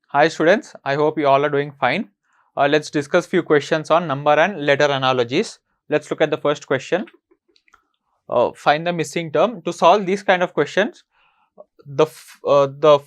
Hi students, I hope you all are doing fine. Let's discuss few questions on number and letter analogies. Let's look at the first question. Find the missing term. To solve these kind of questions, the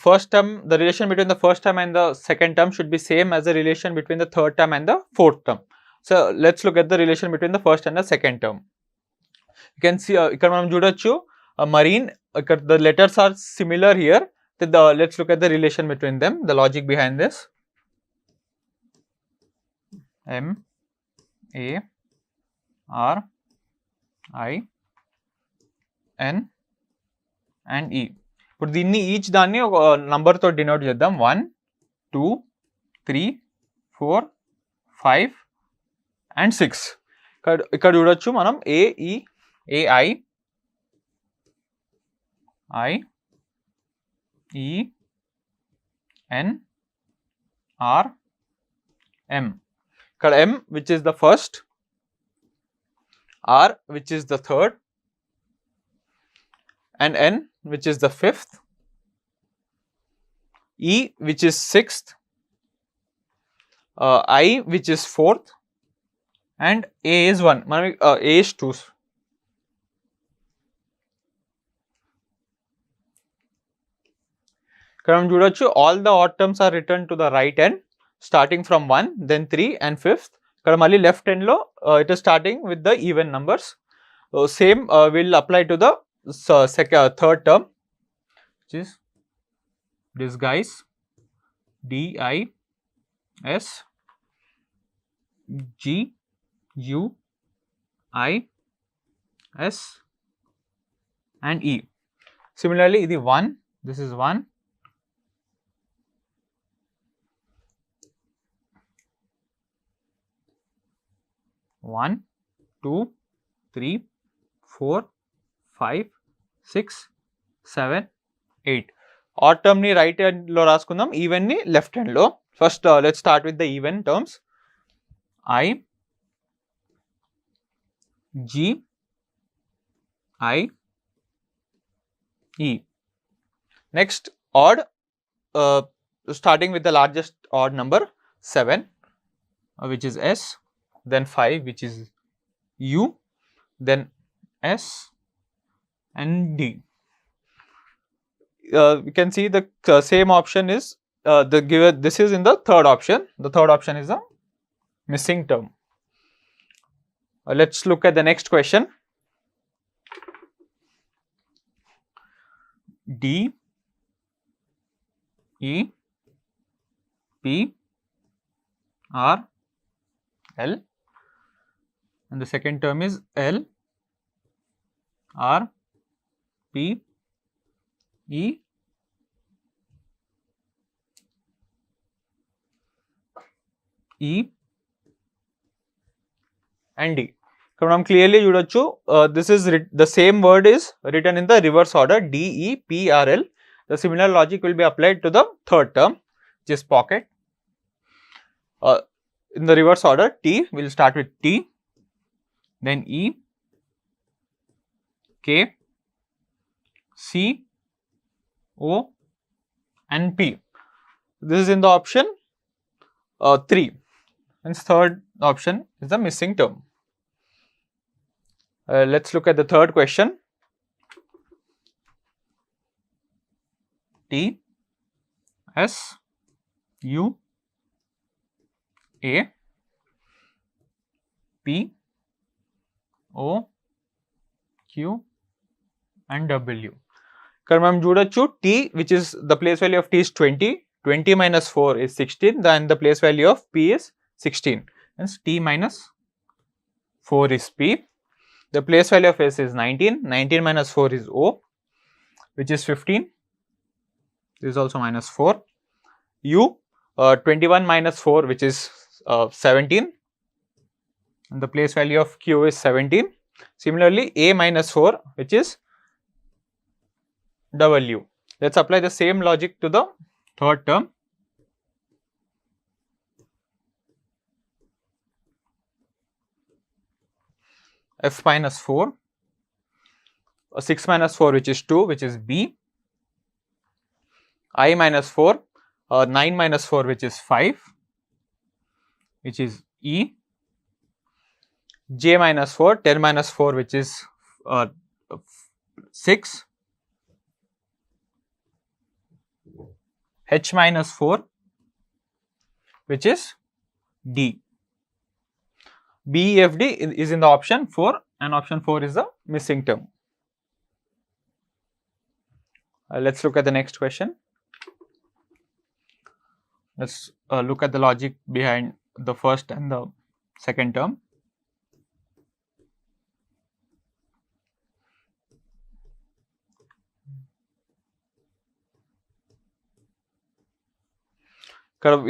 first term, the relation between the first term and the second term should be same as the relation between the third term and the fourth term. So let's look at the relation between the first and the second term. You can see ఇక్కడ మనం చూడొచ్చు marine, the letters are similar here. Let's look at the relation between them, the logic behind this. M A R I N and E. ఇప్పుడు దీన్ని each దాన్ని ఒక నంబర్తో denote చేద్దాం. 1 2 3 4 5 and 6. ఇక్కడ చూడొచ్చు మనం AI E N R M. ఇక్కడ M which is the first, R which is the third, and N which is the fifth, E which is sixth, I which is fourth, and A is 1. A is 2. ఇక్కడ మనం చూడొచ్చు all the odd terms are written to the right end starting from 1, then 3 and 5th. ఇక్కడ మళ్ళీ left end లో it is starting with the even numbers. Same will apply to the third term, which is this guys, DIS GUIS and E. Similarly, the 1, this is 1, 1 2 3 4 5 6 7 8. Odd term ni right hand lo రాసుకుందాం, even ni left hand లో. First let's start with the even terms. I G I E. Next odd, starting with the largest odd number 7, which is S, then 5 which is U, then S and D. You can see the same option is this is in the third option. The third option is a missing term. Let's look at the next question. D E P R L, and the second term is L R P E E and D. ఇక్కడ మనం clearly చూడొచ్చు this is the same word is written in the reverse order, DEPRL. The similar logic will be applied to the third term, which is pocket. In the reverse order, T will start with T, then E, K, C, O and P. This is in the option 3, and third option is the missing term. Let's look at the third question. T S U A P O Q and W. ఇక్కడ మనం చూడొచ్చు T, which is the place value of T is 20, 20 minus 4 is 16, then the place value of P is 16, hence T minus 4 is P. The place value of S is 19, 19 minus 4 is O, which is 15, this is also minus 4. U, 21 minus 4, which is 17, and the place value of Q is 17. Similarly, A minus 4, which is W. Let's apply the same logic to the third term. F minus 4, 6 minus 4 which is 2, which is B, I minus 4, 9 minus 4, which is 5, which is E. J minus 4, 10 minus 4, which is 6. H minus 4, which is D. B, E, F, D is in the option 4, and option 4 is the missing term. Let's look at the next question. Let's look at the logic behind the first and the second term.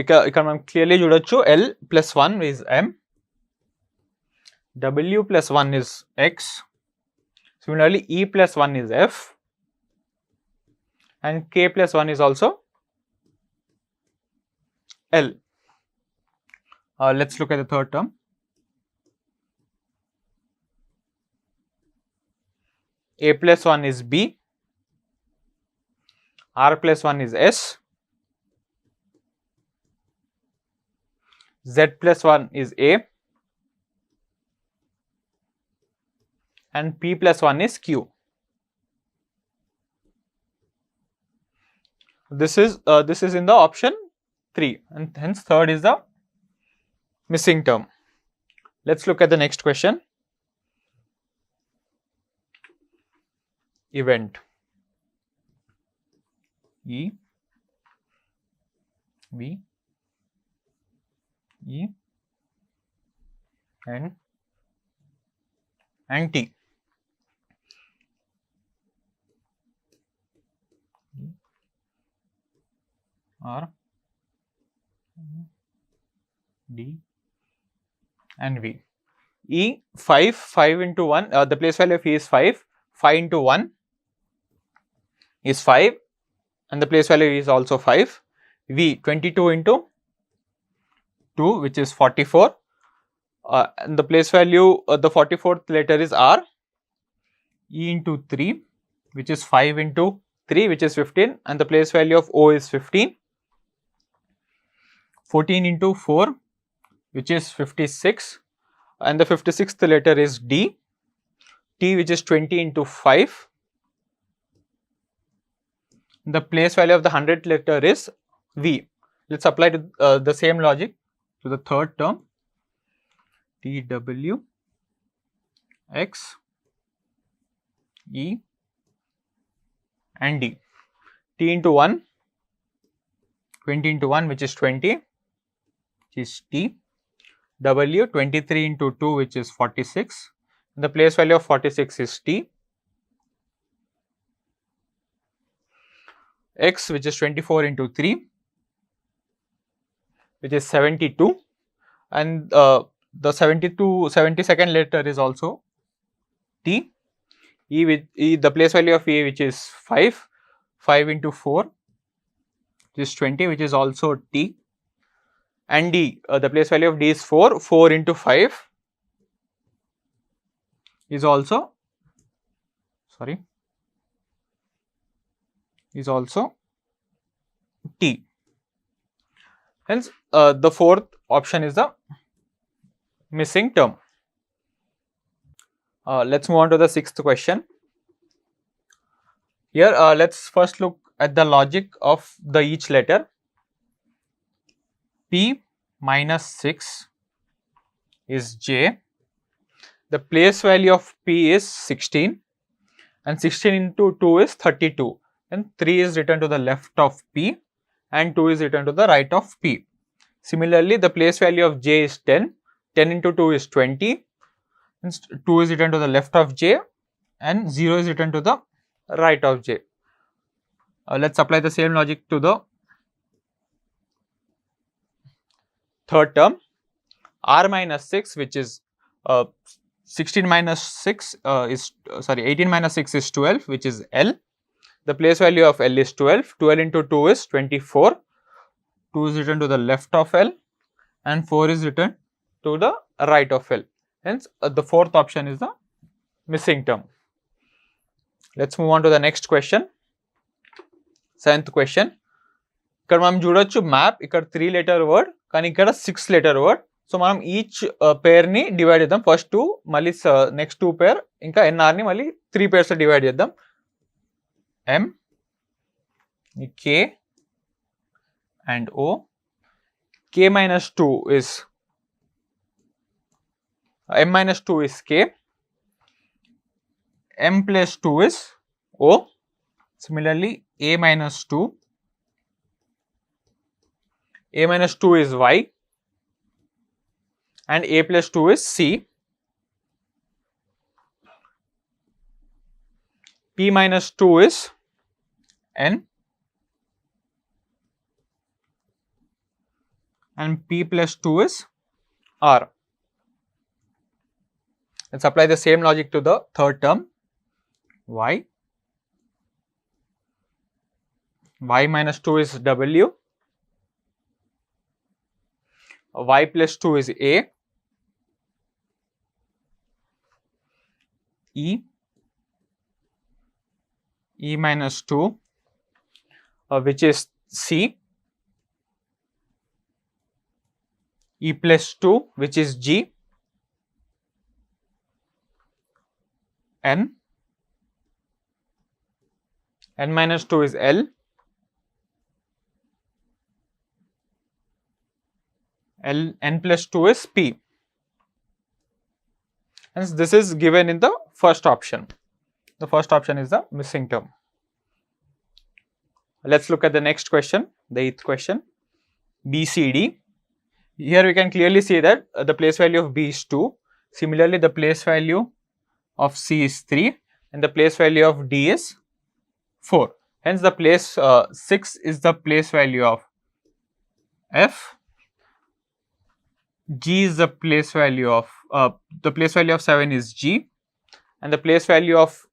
ఇక్కడ మనం clearly చూడొచ్చు L plus 1 is M, W plus 1 is X, similarly E plus 1 is F, and K plus 1 is also L. Let's look at the third term. A plus 1 is B, R plus 1 is S, Z plus 1 is A, and P plus 1 is Q. This is in the option 3, and hence third is the missing term. Let's look at the next question. Event E, V, E, and T. R, D, and V. E, 5 into 1, the place value of E is 5, 5 into 1 is 5, and the place value is also 5. V, 22 into 2, which is 44, and the place value, the 44th letter is R. E into 3, which is 5 into 3, which is 15, and the place value of O is 15. 14 into 4, which is 56, and the 56th letter is D. T, which is 20 into 5. The place value of the 100th letter is V. Let's apply to, the same logic to the third term. T, W, X, E, and D. T into 1, 20 into 1, which is 20, which is T. W, 23 into 2, which is 46. The place value of 46 is T. X, which is 24 into 3, which is 72, and the 72nd letter is also T. E, the place value of E, which is 5 into 4, which is 20, which is also T. And D, the place value of D is 4 into 5 is also T. Hence the fourth option is the missing term. Let's move on to the sixth question. Here let's first look at the logic of the each letter. P minus 6 is J. The place value of P is 16, and 16 into 2 is 32, and 3 is written to the left of P and 2 is written to the right of P. Similarly, the place value of J is 10, 10 into 2 is 20, and 2 is written to the left of J and 0 is written to the right of J. Let's apply the same logic to the third term. R minus 6, which is 18 minus 6 is 12, which is L. The place value of L is 12. 12 into 2 is 24. 2 is written to the left of L and 4 is written to the right of L. Hence, the fourth option is the missing term. Let's move on to the next question. Seventh question. ఇక్కడ మనం చూడొచ్చు map ఇక్కడ 3 letter word కానీ ఇక్కడ 6 letter word. So మనం each పేర్ ని divide చేద్దాం. First 2 మళ్ళీ నెక్స్ట్ 2 పేర్ ఇంకా ఎన్ఆర్ ని మళ్ళీ 3 పేర్స్ డివైడ్ చేద్దాం. M, K and O. K minus 2 is M minus 2 is K. M plus 2 is O. Similarly, A minus 2. A minus 2 is Y. And A plus 2 is C. P minus 2 is N. And P plus 2 is R. Let's apply the same logic to the third term. Y. Y minus 2 is W. Y plus 2 is A. E. E minus 2 which is C. E plus 2 which is G. N. N minus 2 is L. N plus 2 is P. Hence this is given in the first option. The first option is the missing term. Let's look at the next question, the 8th question. BCD. Here we can clearly see that the place value of B is 2. Similarly, the place value of C is 3 and the place value of D is 4. Hence the place 6 is the place value of F. G is the place value of 7 is G and the place value of